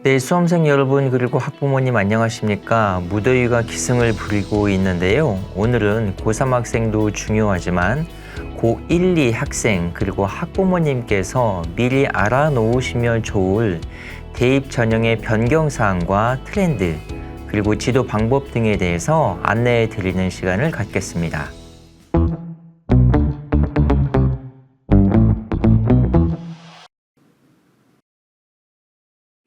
네, 수험생 여러분 그리고 학부모님 안녕하십니까? 무더위가 기승을 부리고 있는데요. 오늘은 고3 학생도 중요하지만 고1, 2 학생 그리고 학부모님께서 미리 알아놓으시면 좋을 대입 전형의 변경 사항과 트렌드 그리고 지도 방법 등에 대해서 안내해 드리는 시간을 갖겠습니다.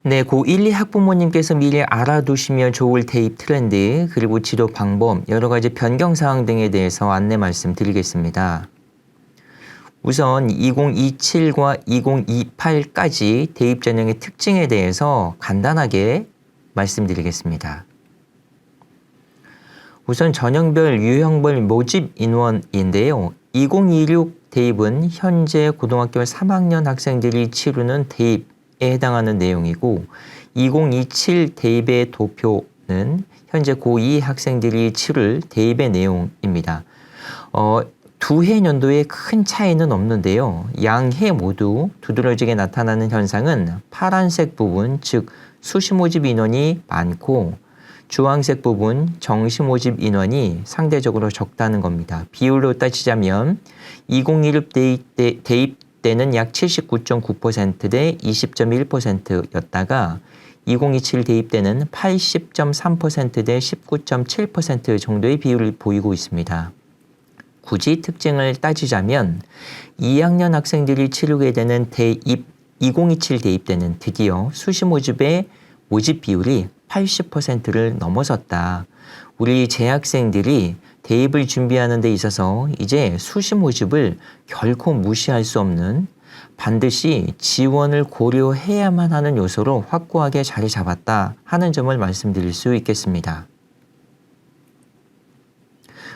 네, 고1, 2 학부모님께서 미리 알아두시면 좋을 대입 트렌드, 그리고 지도 방법, 여러 가지 변경 사항 등에 대해서 안내 말씀드리겠습니다. 우선 2027과 2028까지 대입 전형의 특징에 대해서 간단하게 말씀드리겠습니다. 우선 전형별 유형별 모집 인원인데요. 2026 대입은 현재 고등학교 3학년 학생들이 치르는 대입 에 해당하는 내용이고 2027 대입의 도표는 현재 고2 학생들이 치를 대입의 내용입니다. 두 해 연도에 큰 차이는 없는데요. 양해 모두 두드러지게 나타나는 현상은 파란색 부분, 즉 수시 모집 인원이 많고 주황색 부분, 정시 모집 인원이 상대적으로 적다는 겁니다. 비율로 따지자면 2016 대입 때는 약 79.9% 대 20.1%였다가 2027 대입 때는 80.3% 대 19.7% 정도의 비율을 보이고 있습니다. 굳이 특징을 따지자면 2학년 학생들이 치르게 되는 대입 2027 대입 때는 드디어 수시 모집의 모집 비율이 80%를 넘어섰다. 우리 재학생들이 대입을 준비하는 데 있어서 이제 수시 모집을 결코 무시할 수 없는 반드시 지원을 고려해야만 하는 요소로 확고하게 자리 잡았다 하는 점을 말씀드릴 수 있겠습니다.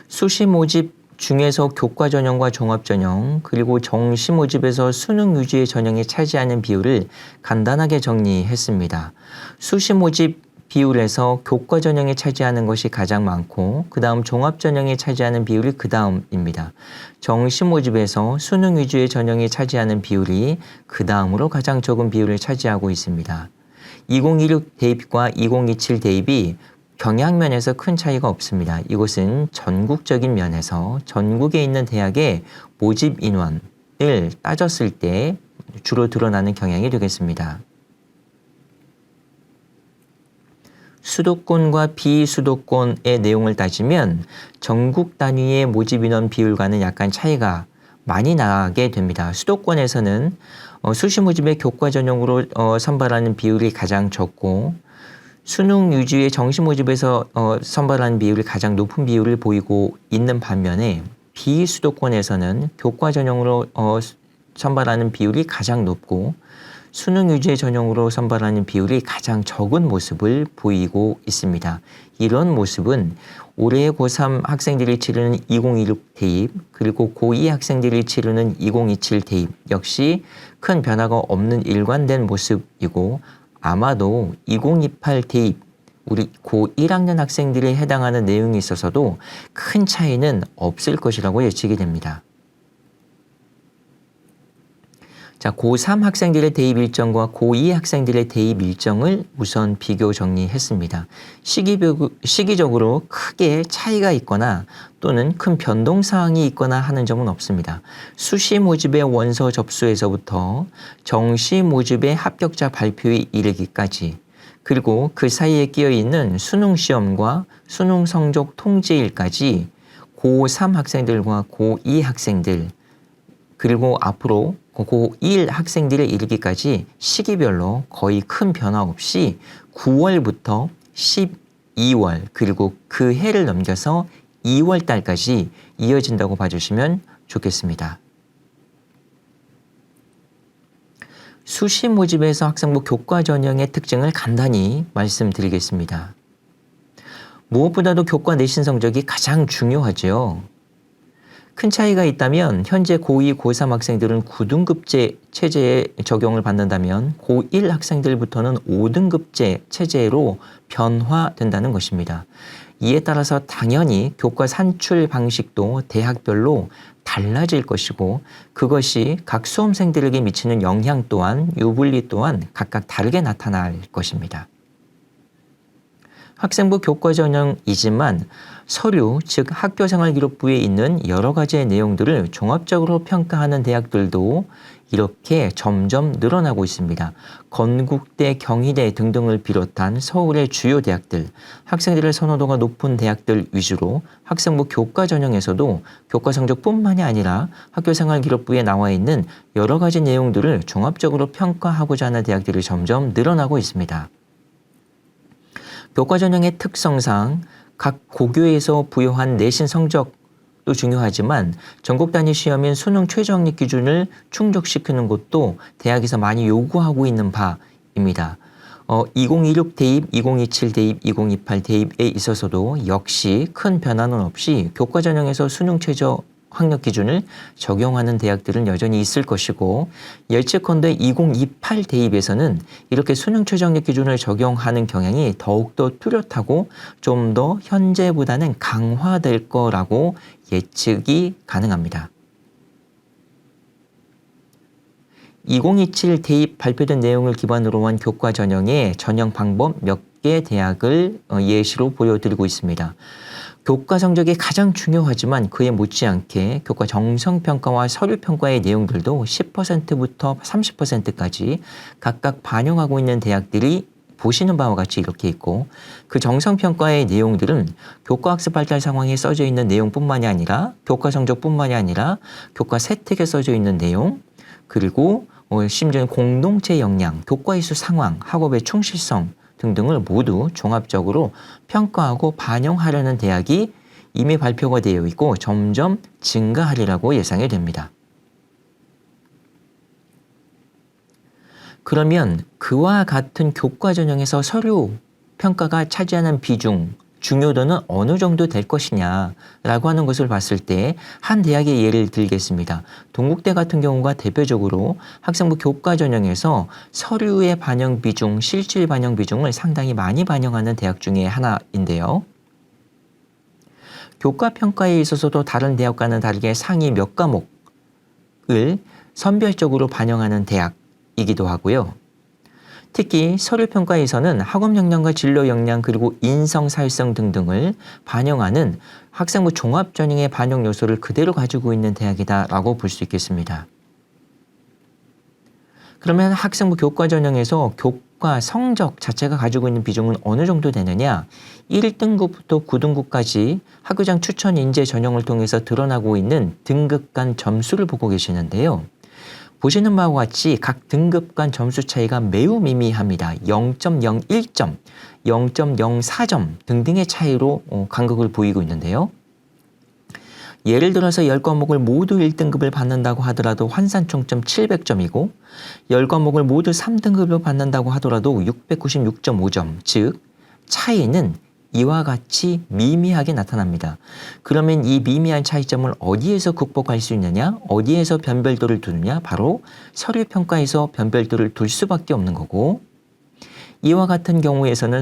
수시 모집 중에서 교과 전형과 종합 전형 그리고 정시 모집에서 수능 위주의 전형이 차지하는 비율을 간단하게 정리했습니다. 수시 모집 비율에서 교과 전형이 차지하는 것이 가장 많고 그 다음 종합 전형이 차지하는 비율이 그 다음입니다. 정시 모집에서 수능 위주의 전형이 차지하는 비율이 그 다음으로 가장 적은 비율을 차지하고 있습니다. 2026 대입과 2027 대입이 경향면에서 큰 차이가 없습니다. 이것은 전국적인 면에서 전국에 있는 대학의 모집 인원을 따졌을 때 주로 드러나는 경향이 되겠습니다. 수도권과 비수도권의 내용을 따지면 전국 단위의 모집 인원 비율과는 약간 차이가 많이 나게 됩니다. 수도권에서는 수시 모집의 교과 전형으로 선발하는 비율이 가장 적고 수능 위주의 정시 모집에서 선발하는 비율이 가장 높은 비율을 보이고 있는 반면에 비수도권에서는 교과 전형으로 선발하는 비율이 가장 높고 수능 위주의 전형으로 선발하는 비율이 가장 적은 모습을 보이고 있습니다. 이런 모습은 올해 고3 학생들이 치르는 2026 대입 그리고 고2 학생들이 치르는 2027 대입 역시 큰 변화가 없는 일관된 모습이고 아마도 2028 대입 우리 고1학년 학생들에 해당하는 내용이 있어서도 큰 차이는 없을 것이라고 예측이 됩니다. 자, 고3 학생들의 대입 일정과 고2 학생들의 대입 일정을 우선 비교 정리했습니다. 시기적으로 크게 차이가 있거나 또는 큰 변동 사항이 있거나 하는 점은 없습니다. 수시 모집의 원서 접수에서부터 정시 모집의 합격자 발표에 이르기까지 그리고 그 사이에 끼어 있는 수능 시험과 수능 성적 통지일까지 고3 학생들과 고2 학생들 그리고 앞으로 고1 학생들에 이르기까지 시기별로 거의 큰 변화 없이 9월부터 12월 그리고 그 해를 넘겨서 2월 달까지 이어진다고 봐주시면 좋겠습니다. 수시 모집에서 학생부 교과 전형의 특징을 간단히 말씀드리겠습니다. 무엇보다도 교과 내신 성적이 가장 중요하죠. 큰 차이가 있다면 현재 고2, 고3 학생들은 9등급제 체제에 적용을 받는다면 고1 학생들부터는 5등급제 체제로 변화된다는 것입니다. 이에 따라서 당연히 교과 산출 방식도 대학별로 달라질 것이고 그것이 각 수험생들에게 미치는 영향 또한 유불리 또한 각각 다르게 나타날 것입니다. 학생부 교과 전형이지만 서류, 즉 학교생활기록부에 있는 여러 가지의 내용들을 종합적으로 평가하는 대학들도 이렇게 점점 늘어나고 있습니다. 건국대, 경희대 등등을 비롯한 서울의 주요 대학들, 학생들의 선호도가 높은 대학들 위주로 학생부 교과 전형에서도 교과 성적뿐만이 아니라 학교생활기록부에 나와 있는 여러 가지 내용들을 종합적으로 평가하고자 하는 대학들이 점점 늘어나고 있습니다. 교과 전형의 특성상 각 고교에서 부여한 내신 성적도 중요하지만 전국 단위 시험인 수능 최저학력 기준을 충족시키는 것도 대학에서 많이 요구하고 있는 바입니다. 2026 대입, 2027 대입, 2028 대입에 있어서도 역시 큰 변화는 없이 교과 전형에서 수능 최저 학력 기준을 적용하는 대학들은 여전히 있을 것이고 예측컨대 2028 대입에서는 이렇게 수능 최저 학력 기준을 적용하는 경향이 더욱더 뚜렷하고 좀 더 현재보다는 강화될 거라고 예측이 가능합니다. 2027 대입 발표된 내용을 기반으로 한 교과 전형의 전형 방법 몇 개 대학을 예시로 보여드리고 있습니다. 교과 성적이 가장 중요하지만 그에 못지않게 교과 정성평가와 서류평가의 내용들도 10%부터 30%까지 각각 반영하고 있는 대학들이 보시는 바와 같이 이렇게 있고 그 정성평가의 내용들은 교과학습 발달 상황에 써져 있는 내용뿐만이 아니라 교과 성적뿐만이 아니라 교과 세특에 써져 있는 내용 그리고 심지어는 공동체 역량, 교과 이수 상황, 학업의 충실성 등등을 모두 종합적으로 평가하고 반영하려는 대학이 이미 발표가 되어 있고 점점 증가하리라고 예상이 됩니다. 그러면 그와 같은 교과 전형에서 서류 평가가 차지하는 비중, 중요도는 어느 정도 될 것이냐라고 하는 것을 봤을 때 한 대학의 예를 들겠습니다. 동국대 같은 경우가 대표적으로 학생부 교과 전형에서 서류의 반영 비중, 실질 반영 비중을 상당히 많이 반영하는 대학 중에 하나인데요. 교과 평가에 있어서도 다른 대학과는 다르게 상위 몇 과목을 선별적으로 반영하는 대학이기도 하고요. 특히 서류평가에서는 학업 역량과 진로 역량 그리고 인성, 사회성 등등을 반영하는 학생부 종합전형의 반영 요소를 그대로 가지고 있는 대학이다라고 볼 수 있겠습니다. 그러면 학생부 교과 전형에서 교과 성적 자체가 가지고 있는 비중은 어느 정도 되느냐? 1등급부터 9등급까지 학교장 추천 인재 전형을 통해서 드러나고 있는 등급 간 점수를 보고 계시는데요. 보시는 바와 같이 각 등급 간 점수 차이가 매우 미미합니다. 0.01점, 0.04점 등등의 차이로 간극을 보이고 있는데요. 예를 들어서 10과목을 모두 1등급을 받는다고 하더라도 환산 총점 700점이고 10과목을 모두 3등급을 받는다고 하더라도 696.5점, 즉 차이는 이와 같이 미미하게 나타납니다. 그러면 이 미미한 차이점을 어디에서 극복할 수 있느냐? 어디에서 변별도를 두느냐? 바로 서류평가에서 변별도를 둘 수밖에 없는 거고 이와 같은 경우에서는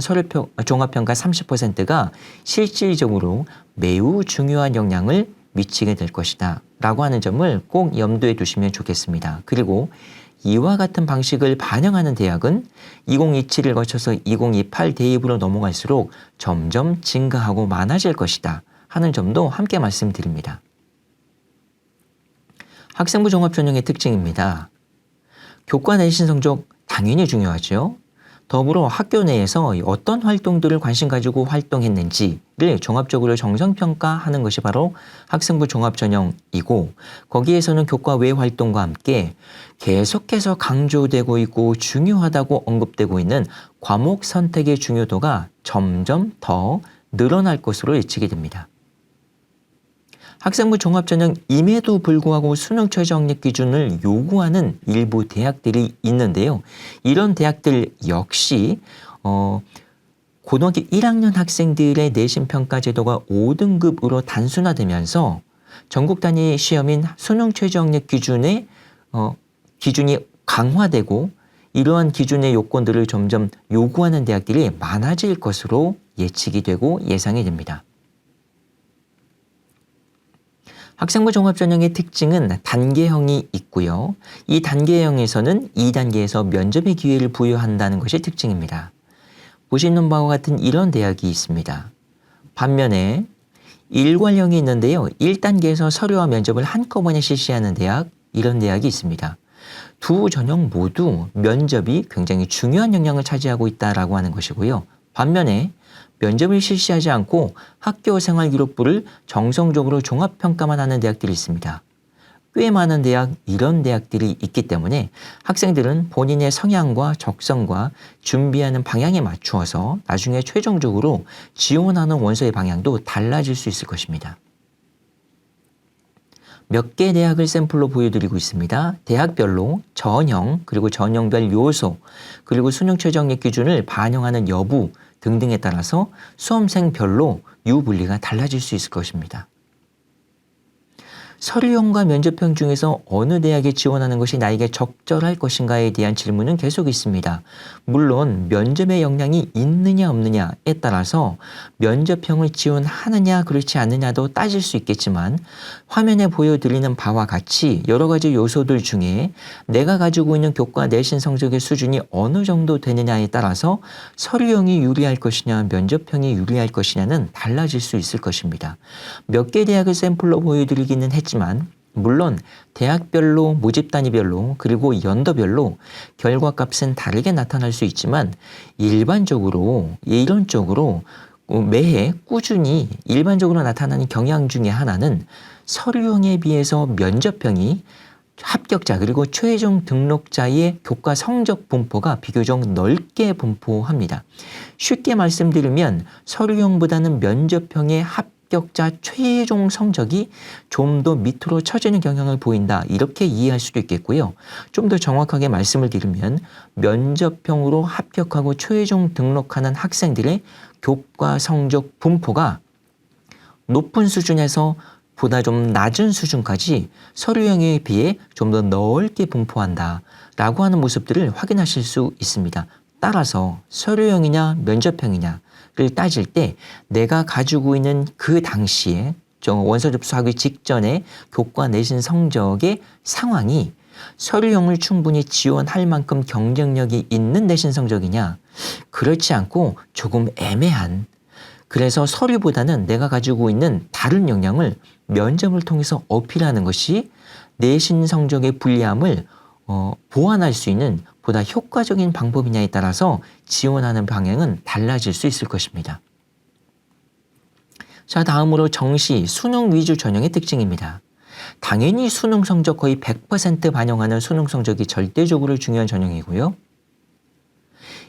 종합평가 30%가 실질적으로 매우 중요한 영향을 미치게 될 것이다 라고 하는 점을 꼭 염두에 두시면 좋겠습니다. 그리고 이와 같은 방식을 반영하는 대학은 2027을 거쳐서 2028 대입으로 넘어갈수록 점점 증가하고 많아질 것이다 하는 점도 함께 말씀드립니다. 학생부 종합전형의 특징입니다. 교과 내신 성적 당연히 중요하죠. 더불어 학교 내에서 어떤 활동들을 관심 가지고 활동했는지를 종합적으로 정성평가하는 것이 바로 학생부 종합전형이고 거기에서는 교과 외 활동과 함께 계속해서 강조되고 있고 중요하다고 언급되고 있는 과목 선택의 중요도가 점점 더 늘어날 것으로 예측이 됩니다. 학생부 종합전형임에도 불구하고 수능 최저학력 기준을 요구하는 일부 대학들이 있는데요. 이런 대학들 역시 고등학교 1학년 학생들의 내신 평가 제도가 5등급으로 단순화되면서 전국 단위 시험인 수능 최저학력 기준이 강화되고 이러한 기준의 요건들을 점점 요구하는 대학들이 많아질 것으로 예측이 되고 예상이 됩니다. 학생부 종합전형의 특징은 단계형이 있고요. 이 단계형에서는 2단계에서 면접의 기회를 부여한다는 것이 특징입니다. 보시는 바와 같은 이런 대학이 있습니다. 반면에 일괄형이 있는데요. 1단계에서 서류와 면접을 한꺼번에 실시하는 대학, 이런 대학이 있습니다. 두 전형 모두 면접이 굉장히 중요한 영향을 차지하고 있다라고 하는 것이고요. 반면에 면접을 실시하지 않고 학교 생활 기록부를 정성적으로 종합평가만 하는 대학들이 있습니다. 꽤 많은 이런 대학들이 있기 때문에 학생들은 본인의 성향과 적성과 준비하는 방향에 맞추어서 나중에 최종적으로 지원하는 원서의 방향도 달라질 수 있을 것입니다. 몇 개 대학을 샘플로 보여드리고 있습니다. 대학별로 전형, 그리고 전형별 요소, 그리고 수능 최저학력 기준을 반영하는 여부 등등에 따라서 수험생별로 유분리가 달라질 수 있을 것입니다. 서류형과 면접형 중에서 어느 대학에 지원하는 것이 나에게 적절할 것인가에 대한 질문은 계속 있습니다. 물론 면접의 영향이 있느냐 없느냐에 따라서 면접형을 지원하느냐 그렇지 않느냐도 따질 수 있겠지만 화면에 보여드리는 바와 같이 여러 가지 요소들 중에 내가 가지고 있는 교과 내신 성적의 수준이 어느 정도 되느냐에 따라서 서류형이 유리할 것이냐 면접형이 유리할 것이냐는 달라질 수 있을 것입니다. 몇 개 대학을 샘플로 보여드리기는 했지만 물론 대학별로, 모집 단위별로, 그리고 연도별로 결과값은 다르게 나타날 수 있지만 일반적으로, 이론적으로 매해 꾸준히 일반적으로 나타나는 경향 중에 하나는 서류형에 비해서 면접형이 합격자 그리고 최종 등록자의 교과 성적 분포가 비교적 넓게 분포합니다. 쉽게 말씀드리면 서류형보다는 면접형의 합격자 최종 성적이 좀 더 밑으로 처지는 경향을 보인다. 이렇게 이해할 수도 있겠고요. 좀 더 정확하게 말씀을 드리면 면접형으로 합격하고 최종 등록하는 학생들의 교과 성적 분포가 높은 수준에서 보다 좀 낮은 수준까지 서류형에 비해 좀 더 넓게 분포한다 라고 하는 모습들을 확인하실 수 있습니다. 따라서 서류형이냐 면접형이냐를 따질 때 내가 가지고 있는 그 당시에 원서 접수하기 직전에 교과 내신 성적의 상황이 서류형을 충분히 지원할 만큼 경쟁력이 있는 내신 성적이냐 그렇지 않고 조금 애매한 그래서 서류보다는 내가 가지고 있는 다른 역량을 면접을 통해서 어필하는 것이 내신 성적의 불리함을 보완할 수 있는 보다 효과적인 방법이냐에 따라서 지원하는 방향은 달라질 수 있을 것입니다. 자, 다음으로 정시, 수능 위주 전형의 특징입니다. 당연히 수능 성적 거의 100% 반영하는 수능 성적이 절대적으로 중요한 전형이고요.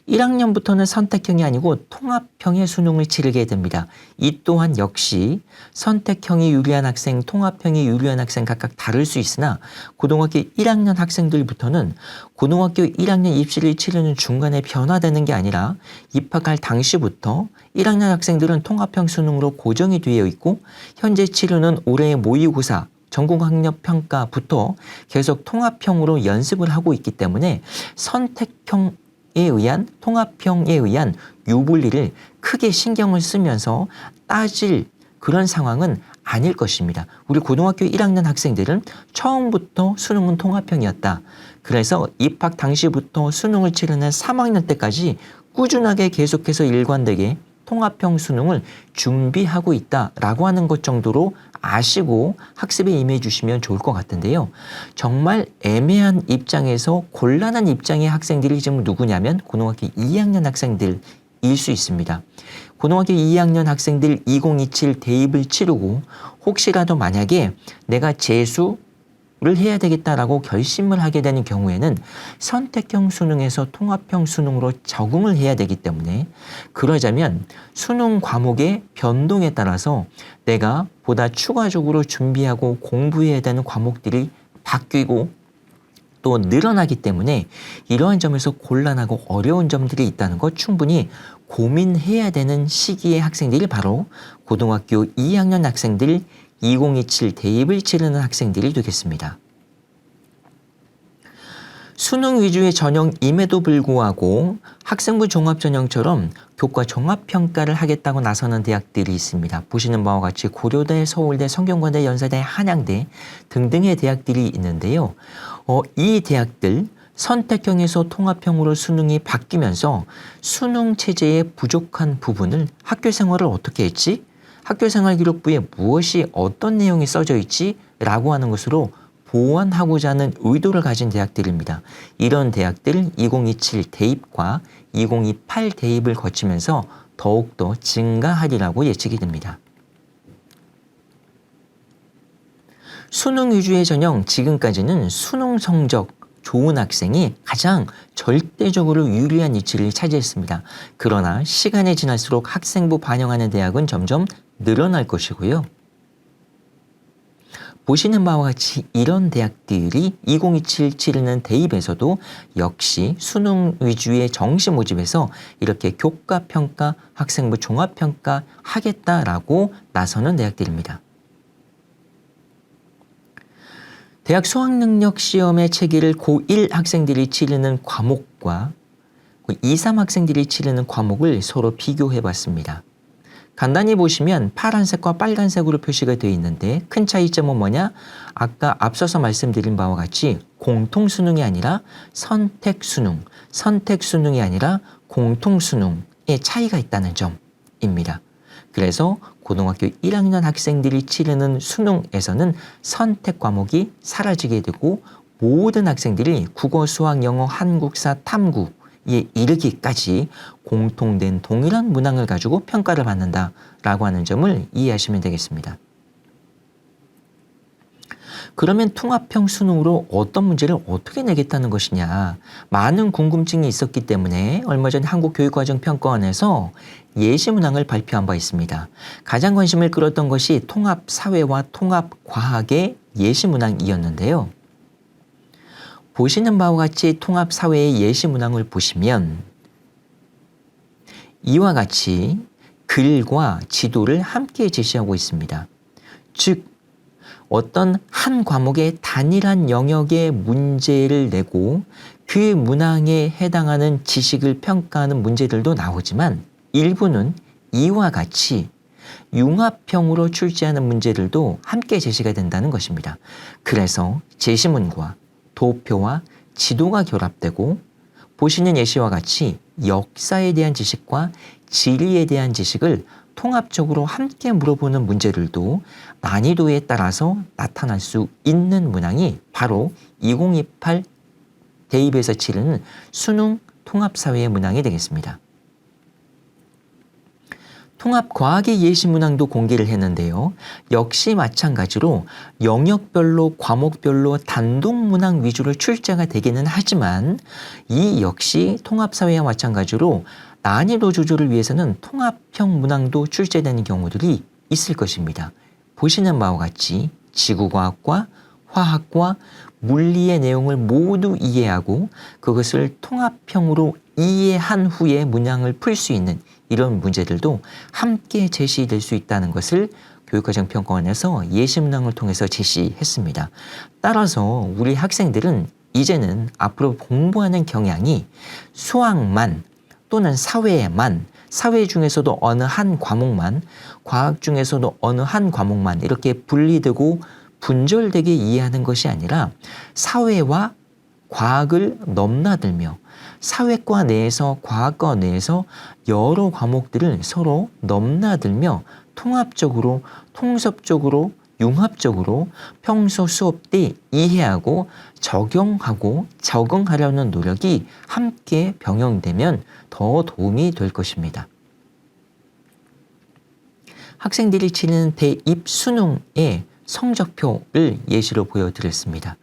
1학년부터는 선택형이 아니고 통합형의 수능을 치르게 됩니다. 이 또한 역시 선택형이 유리한 학생, 통합형이 유리한 학생 각각 다를 수 있으나 고등학교 1학년 학생들부터는 고등학교 1학년 입시를 치르는 중간에 변화되는 게 아니라 입학할 당시부터 1학년 학생들은 통합형 수능으로 고정이 되어 있고 현재 치르는 올해의 모의고사, 전국학력평가부터 계속 통합형으로 연습을 하고 있기 때문에 선택형 의한 통합형에 의한 유불리를 크게 신경을 쓰면서 따질 그런 상황은 아닐 것입니다. 우리 고등학교 1학년 학생들은 처음부터 수능은 통합형이었다. 그래서 입학 당시부터 수능을 치르는 3학년 때까지 꾸준하게 계속해서 일관되게 통합형 수능을 준비하고 있다라고 하는 것 정도로 아시고 학습에 임해 주시면 좋을 것 같은데요. 정말 애매한 입장에서 곤란한 입장의 학생들이 지금 누구냐면 고등학교 2학년 학생들일 수 있습니다. 고등학교 2학년 학생들 2027 대입을 치르고 혹시라도 만약에 내가 재수를 해야 되겠다라고 결심을 하게 되는 경우에는 선택형 수능에서 통합형 수능으로 적응을 해야 되기 때문에 그러자면 수능 과목의 변동에 따라서 내가 보다 추가적으로 준비하고 공부해야 되는 과목들이 바뀌고 또 늘어나기 때문에 이러한 점에서 곤란하고 어려운 점들이 있다는 것 충분히 고민해야 되는 시기의 학생들이 바로 고등학교 2학년 학생들 2027 대입을 치르는 학생들이 되겠습니다. 수능 위주의 전형임에도 불구하고 학생부 종합전형처럼 교과 종합평가를 하겠다고 나서는 대학들이 있습니다. 보시는 바와 같이 고려대, 서울대, 성균관대, 연세대, 한양대 등등의 대학들이 있는데요. 이 대학들 선택형에서 통합형으로 수능이 바뀌면서 수능 체제의 부족한 부분을 학교 생활을 어떻게 했지? 학교 생활 기록부에 무엇이 어떤 내용이 써져 있지? 라고 하는 것으로 보완하고자 하는 의도를 가진 대학들입니다. 이런 대학들 2027 대입과 2028 대입을 거치면서 더욱더 증가하리라고 예측이 됩니다. 수능 위주의 전형, 지금까지는 수능 성적 좋은 학생이 가장 절대적으로 유리한 위치를 차지했습니다. 그러나 시간이 지날수록 학생부 반영하는 대학은 점점 늘어날 것이고요. 보시는 바와 같이 이런 대학들이 2027 치르는 대입에서도 역시 수능 위주의 정시 모집에서 이렇게 교과평가, 학생부 종합평가 하겠다라고 나서는 대학들입니다. 대학 수학능력 시험의 체계를 고1 학생들이 치르는 과목과 고2, 3 학생들이 치르는 과목을 서로 비교해 봤습니다. 간단히 보시면 파란색과 빨간색으로 표시가 되어 있는데 큰 차이점은 뭐냐? 아까 앞서서 말씀드린 바와 같이 공통수능이 아니라 선택수능이 아니라 공통수능의 차이가 있다는 점입니다. 그래서 고등학교 1학년 학생들이 치르는 수능에서는 선택 과목이 사라지게 되고 모든 학생들이 국어, 수학, 영어, 한국사, 탐구 에 이르기까지 공통된 동일한 문항을 가지고 평가를 받는다라고 하는 점을 이해하시면 되겠습니다. 그러면 통합형 수능으로 어떤 문제를 어떻게 내겠다는 것이냐. 많은 궁금증이 있었기 때문에 얼마 전 한국교육과정평가원에서 예시문항을 발표한 바 있습니다. 가장 관심을 끌었던 것이 통합사회와 통합과학의 예시문항이었는데요. 보시는 바와 같이 통합사회의 예시문항을 보시면 이와 같이 글과 지도를 함께 제시하고 있습니다. 즉 어떤 한 과목의 단일한 영역의 문제를 내고 그 문항에 해당하는 지식을 평가하는 문제들도 나오지만 일부는 이와 같이 융합형으로 출제하는 문제들도 함께 제시가 된다는 것입니다. 그래서 제시문과 도표와 지도가 결합되고 보시는 예시와 같이 역사에 대한 지식과 지리에 대한 지식을 통합적으로 함께 물어보는 문제들도 난이도에 따라서 나타날 수 있는 문항이 바로 2028 대입에서 치르는 수능 통합사회의 문항이 되겠습니다. 통합과학의 예시문항도 공개를 했는데요. 역시 마찬가지로 영역별로 과목별로 단독문항 위주로 출제가 되기는 하지만 이 역시 통합사회와 마찬가지로 난이도 조절을 위해서는 통합형 문항도 출제되는 경우들이 있을 것입니다. 보시는 바와 같이 지구과학과 화학과 물리의 내용을 모두 이해하고 그것을 통합형으로 이해한 후에 문항을 풀 수 있는 이런 문제들도 함께 제시될 수 있다는 것을 교육과정평가원에서 예시문항을 통해서 제시했습니다. 따라서 우리 학생들은 이제는 앞으로 공부하는 경향이 수학만 또는 사회만, 사회 중에서도 어느 한 과목만, 과학 중에서도 어느 한 과목만 이렇게 분리되고 분절되게 이해하는 것이 아니라 사회와 과학을 넘나들며 사회과 내에서 과학과 내에서 여러 과목들을 서로 넘나들며 통합적으로 통섭적으로 융합적으로 평소 수업 때 이해하고 적용하고 적응하려는 노력이 함께 병행되면 더 도움이 될 것입니다. 학생들이 치르는 대입 수능의 성적표를 예시로 보여드렸습니다.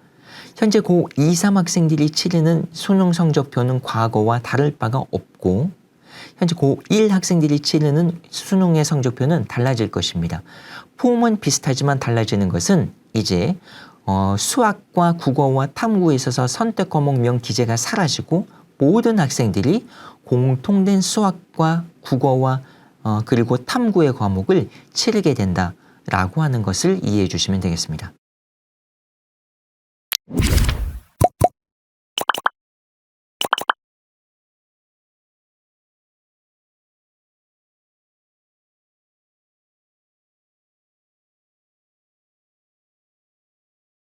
현재 고2, 3 학생들이 치르는 수능 성적표는 과거와 다를 바가 없고 현재 고1 학생들이 치르는 수능의 성적표는 달라질 것입니다. 폼은 비슷하지만 달라지는 것은 이제 수학과 국어와 탐구에 있어서 선택 과목명 기재가 사라지고 모든 학생들이 공통된 수학과 국어와 그리고 탐구의 과목을 치르게 된다라고 하는 것을 이해해 주시면 되겠습니다.